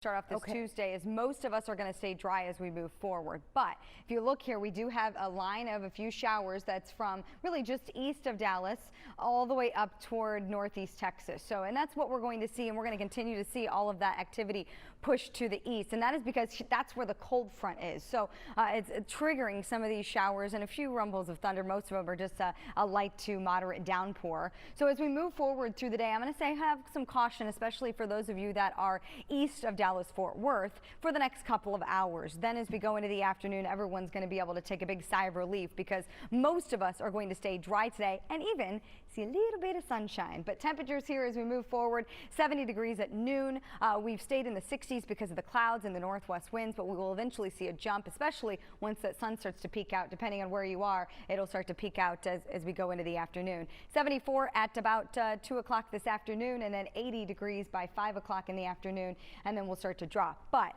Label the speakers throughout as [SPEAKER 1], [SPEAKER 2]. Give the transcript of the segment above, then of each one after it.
[SPEAKER 1] Start off this Tuesday, as most of us are going to stay dry as we move forward. But if you look here, we do have a line of a few showers that's from really just east of Dallas all the way up toward northeast Texas. So, and that's what we're going to see, and we're going to continue to see all of that activity push to the east, and that is because that's where the cold front is. So it's triggering some of these showers and a few rumbles of thunder. Most of them are just a light to moderate downpour. So as we move forward through the day, I'm going to say have some caution, especially for those of you that are east of Dallas-Fort Worth for the next couple of hours. Then as we go into the afternoon, everyone's going to be able to take a big sigh of relief because most of us are going to stay dry today and even see a little bit of sunshine. But temperatures here as we move forward, 70 degrees at noon. We've stayed in the 60s because of the clouds and the northwest winds, but we will eventually see a jump, especially once that sun starts to peek out. Depending on where you are, it'll start to peek out as we go into the afternoon. 74 at about 2 o'clock this afternoon, and then 80 degrees by 5 o'clock in the afternoon, and then we'll start to drop. But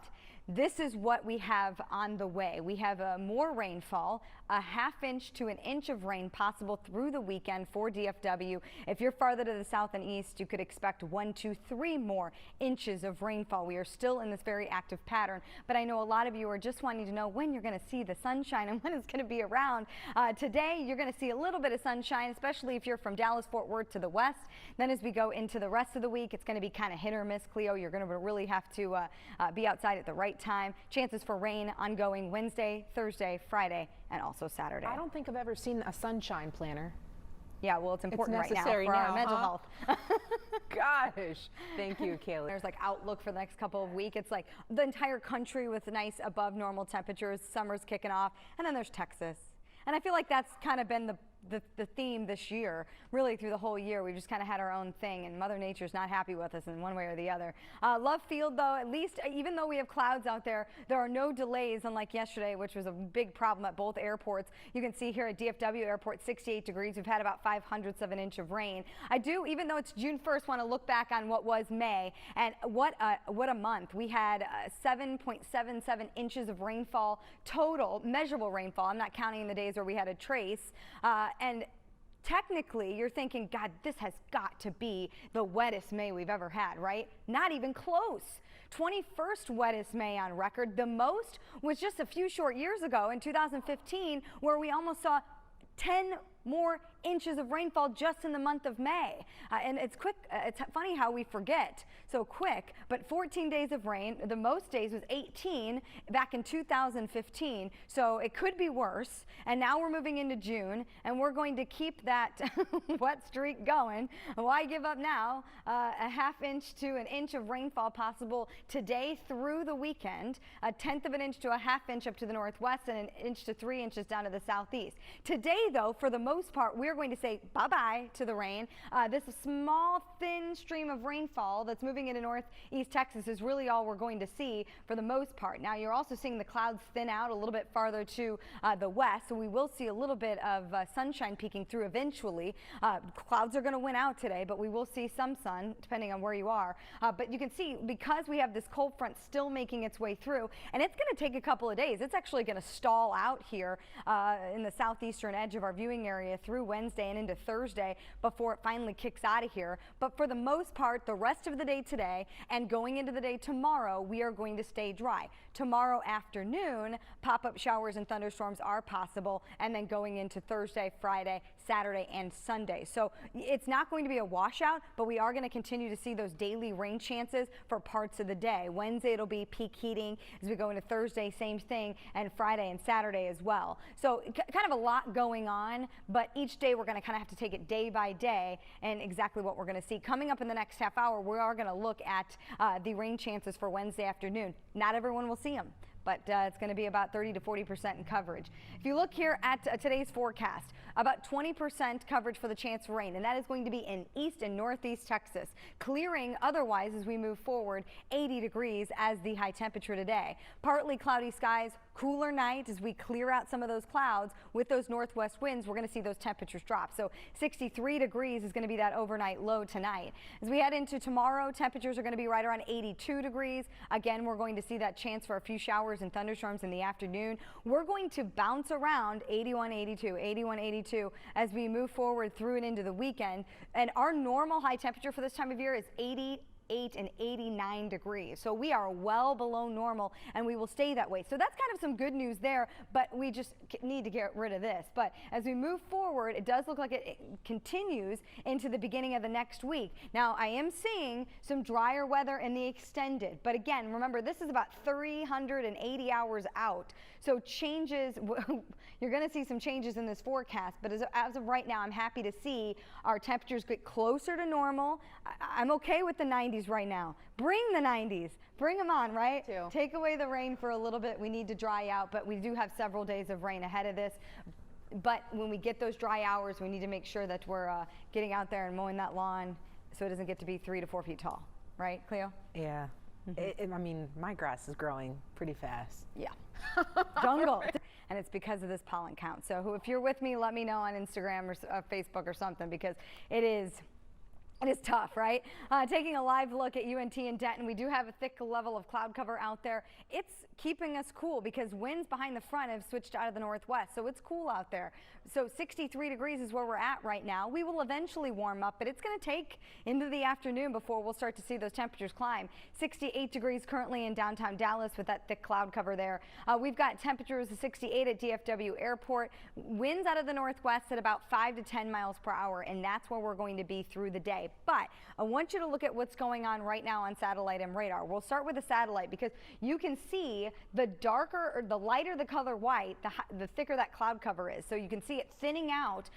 [SPEAKER 1] this is what we have on the way. We have more rainfall, a ½ to an inch of rain possible through the weekend for DFW. If you're farther to the south and east, you could expect 1 to 3 more inches of rainfall. We are still in this very active pattern, but I know a lot of you are just wanting to know when you're going to see the sunshine and when it's going to be around. Today, you're going to see a little bit of sunshine, especially if you're from Dallas-Fort Worth to the west. Then as we go into the rest of the week, it's going to be kind of hit or miss, Cleo. You're going to really have to be outside at the right time. Chances for rain ongoing Wednesday, Thursday, Friday, and also Saturday.
[SPEAKER 2] I don't think I've ever seen a sunshine planner.
[SPEAKER 1] Yeah, well, it's important right now for our mental health.
[SPEAKER 2] Gosh, thank you, Kalee.
[SPEAKER 1] There's like outlook for the next couple of weeks. It's like the entire country with nice above normal temperatures. Summer's kicking off, and then there's Texas. And I feel like that's kind of been the theme this year, really through the whole year. We've just kind of had our own thing, and Mother Nature's not happy with us in one way or the other. Love Field, though, at least even though we have clouds out there, there are no delays, unlike yesterday, which was a big problem at both airports. You can see here at DFW Airport, 68 degrees. We've had about 0.05 of an inch of rain. I do, even though it's June 1st, want to look back on what was May, and what a month. We had 7.77 inches of rainfall total, measurable rainfall. I'm not counting the days where we had a trace. And technically, you're thinking, God, this has got to be the wettest May we've ever had, right? Not even close. 21st wettest May on record. The most was just a few short years ago in 2015, where we almost saw 10 more inches of rainfall just in the month of May. And it's quick. It's funny how we forget so quick, but 14 days of rain. The most days was 18 back in 2015. So it could be worse. And now we're moving into June, and we're going to keep that wet streak going. Why give up now? A ½ to an inch of rainfall possible today through the weekend. A 1/10 of an inch to a ½ inch up to the northwest, and 1 inch to 3 inches down to the southeast. Today, though, for the most part, we're going to say bye-bye to the rain. This small, thin stream of rainfall that's moving into northeast Texas is really all we're going to see for the most part. Now, you're also seeing the clouds thin out a little bit farther to the west, so we will see a little bit of sunshine peeking through eventually. Clouds are going to win out today, but we will see some sun, depending on where you are. But you can see, because we have this cold front still making its way through, and it's going to take a couple of days. It's actually going to stall out here in the southeastern edge of our viewing area through Wednesday and into Thursday before it finally kicks out of here. But for the most part, the rest of the day today and going into the day tomorrow, we are going to stay dry. Tomorrow afternoon, pop-up showers and thunderstorms are possible, and then going into Thursday, Friday, Saturday, and Sunday. So it's not going to be a washout, but we are going to continue to see those daily rain chances for parts of the day. Wednesday, it'll be peak heating. As we go into Thursday, same thing, and Friday and Saturday as well. So kind of a lot going on, but each day we're going to kind of have to take it day by day and exactly what we're going to see. Coming up in the next half hour, we are going to look at the rain chances for Wednesday afternoon. Not everyone will see them, but it's going to be about 30 to 40% in coverage. If you look here at today's forecast, about 20% coverage for the chance for rain, and that is going to be in east and northeast Texas. Clearing otherwise as we move forward, 80 degrees as the high temperature today. Partly cloudy skies, cooler night as we clear out some of those clouds with those northwest winds. We're going to see those temperatures drop. So 63 degrees is going to be that overnight low tonight. As we head into tomorrow, temperatures are going to be right around 82 degrees. Again, we're going to see that chance for a few showers and thunderstorms in the afternoon. We're going to bounce around 81, 82, 81, 82 as we move forward through and into the weekend. And our normal high temperature for this time of year is 80 88 and 89 degrees. So we are well below normal, and we will stay that way. So that's kind of some good news there, but we just need to get rid of this. But as we move forward, it does look like it continues into the beginning of the next week. Now, I am seeing some drier weather in the extended, but again, remember, this is about 380 hours out. So changes, you're going to see some changes in this forecast, but as of right now, I'm happy to see our temperatures get closer to normal. I'm okay with the 90s right now. Bring the 90s. Bring them on, right? Take away the rain for a little bit. We need to dry out, but we do have several days of rain ahead of this. But when we get those dry hours, we need to make sure that we're getting out there and mowing that lawn so it doesn't get to be 3 to 4 feet tall. Right, Cleo?
[SPEAKER 2] Yeah. I mean, my grass is growing pretty fast.
[SPEAKER 1] Yeah. Jungle. And it's because of this pollen count. So if you're with me, let me know on Instagram or Facebook or something, because it is tough, right? Taking a live look at U.N.T. and Denton, we do have a thick level of cloud cover out there. It's keeping us cool because winds behind the front have switched out of the northwest, so it's cool out there. So 63 degrees is where we're at right now. We will eventually warm up, but it's going to take into the afternoon before we'll start to see those temperatures climb. 68 degrees currently in downtown Dallas with that thick cloud cover there. We've got temperatures of 68 at DFW Airport. Winds out of the northwest at about 5 to 10 miles per hour, and that's where we're going to be through the day. But I want you to look at what's going on right now on satellite and radar. We'll start with the satellite because you can see the darker or the lighter the color white, the thicker that cloud cover is. So you can see it thinning out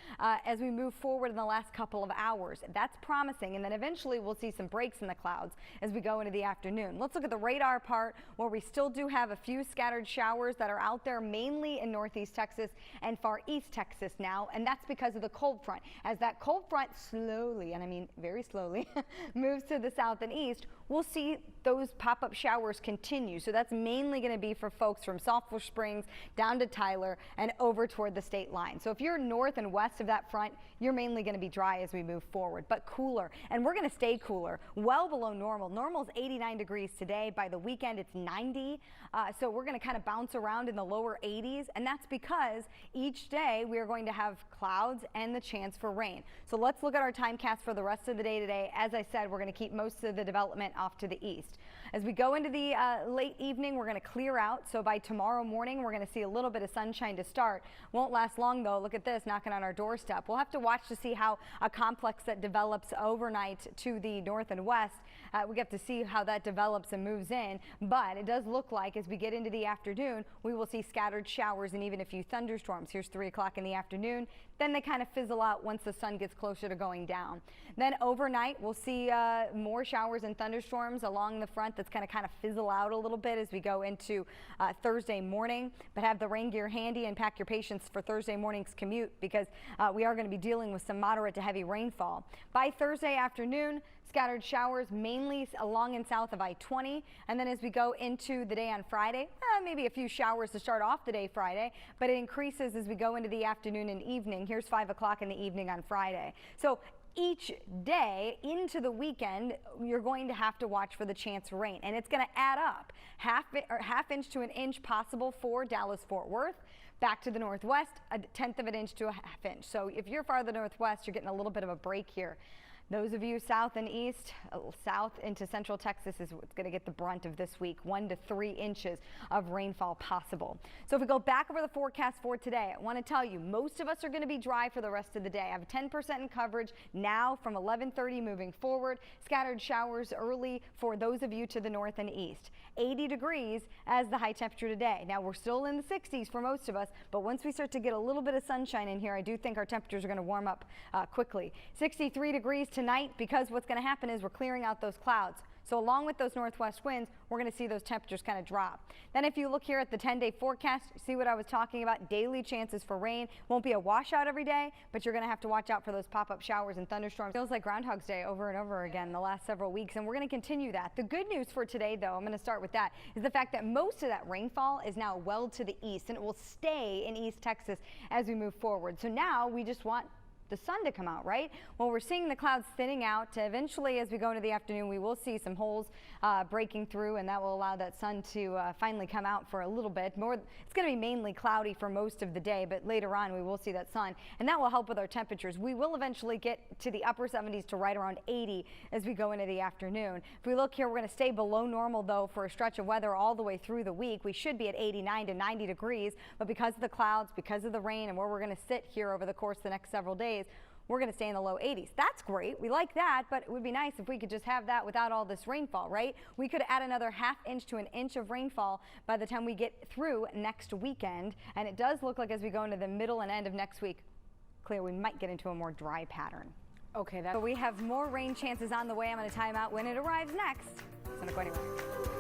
[SPEAKER 1] as we move forward in the last couple of hours. That's promising. And then eventually we'll see some breaks in the clouds as we go into the afternoon. Let's look at the radar part where we still do have a few scattered showers that are out there mainly in northeast Texas and far east Texas now. And that's because of the cold front. As that cold front slowly, and I mean very slowly, moves to the south and east, we'll see those pop-up showers continue. So that's mainly going to be for folks from Sulphur Springs down to Tyler and over toward the state line. So if you're north and west of that front, you're mainly going to be dry as we move forward, but cooler. And we're going to stay cooler, well below normal. Normal is 89 degrees today. By the weekend, it's 90. So we're going to kind of bounce around in the lower 80s. And that's because each day we are going to have clouds and the chance for rain. So let's look at our timecast for the rest of the day today. As I said, we're going to keep most of the development off to the east. As we go into the late evening, we're going to clear out. So by tomorrow morning, we're going to see a little bit of sunshine to start. Won't last long, though. Look at this, knocking on our doorstep. We'll have to watch to see how a complex that develops overnight to the north and west. We have to see how that develops and moves in. But it does look like as we get into the afternoon, we will see scattered showers and even a few thunderstorms. Here's 3 o'clock in the afternoon. Then they kind of fizzle out once the sun gets closer to going down. Then overnight, we'll see more showers and thunderstorms along the front that's going to kind of fizzle out a little bit as we go into Thursday morning. But have the rain gear handy and pack your patience for Thursday morning's commute because we are going to be dealing with some moderate to heavy rainfall. By Thursday afternoon, scattered showers mainly along and south of I-20. And then as we go into the day on Friday, maybe a few showers to start off the day Friday, but it increases as we go into the afternoon and evening. Here's 5 o'clock in the evening on Friday. So each day into the weekend, you're going to have to watch for the chance for rain, and it's going to add up. Half inch to an inch possible for Dallas-Fort Worth. Back to the northwest, 1/10 of an inch to a 1/2 inch. So if you're farther northwest, you're getting a little bit of a break here. Those of you south and east, south into central Texas is what's going to get the brunt of this week, 1 to 3 inches of rainfall possible. So if we go back over the forecast for today, I want to tell you, most of us are going to be dry for the rest of the day. I have 10% in coverage now from 11:30 moving forward. Scattered showers early for those of you to the north and east. 80 degrees as the high temperature today. Now we're still in the 60s for most of us, but once we start to get a little bit of sunshine in here, I do think our temperatures are going to warm up quickly. 63 degrees tonight because what's going to happen is we're clearing out those clouds. So along with those northwest winds, we're going to see those temperatures kind of drop. Then if you look here at the 10-day forecast, see what I was talking about, daily chances for rain. Won't be a washout every day, but you're going to have to watch out for those pop-up showers and thunderstorms. Feels like Groundhog's Day over and over again the last several weeks, and we're going to continue that. The good news for today, though, I'm going to start with that, is the fact that most of that rainfall is now well to the east, and it will stay in East Texas as we move forward. So now we just want the sun to come out, right? Well, we're seeing the clouds thinning out. Eventually, as we go into the afternoon, we will see some holes breaking through, and that will allow that sun to finally come out for a little bit. It's going to be mainly cloudy for most of the day, but later on we will see that sun, and that will help with our temperatures. We will eventually get to the upper 70s to right around 80 as we go into the afternoon. If we look here, we're going to stay below normal, though, for a stretch of weather all the way through the week. We should be at 89 to 90 degrees, but because of the clouds, because of the rain, and where we're going to sit here over the course of the next several days, we're going to stay in the low 80s. That's great. We like that, but it would be nice if we could just have that without all this rainfall, right? We could add another ½ inch to an inch of rainfall by the time we get through next weekend. And it does look like as we go into the middle and end of next week, clear, we might get into a more dry pattern.
[SPEAKER 2] Okay,
[SPEAKER 1] but we have more rain chances on the way. I'm going to time out when it arrives next. So don't go anywhere.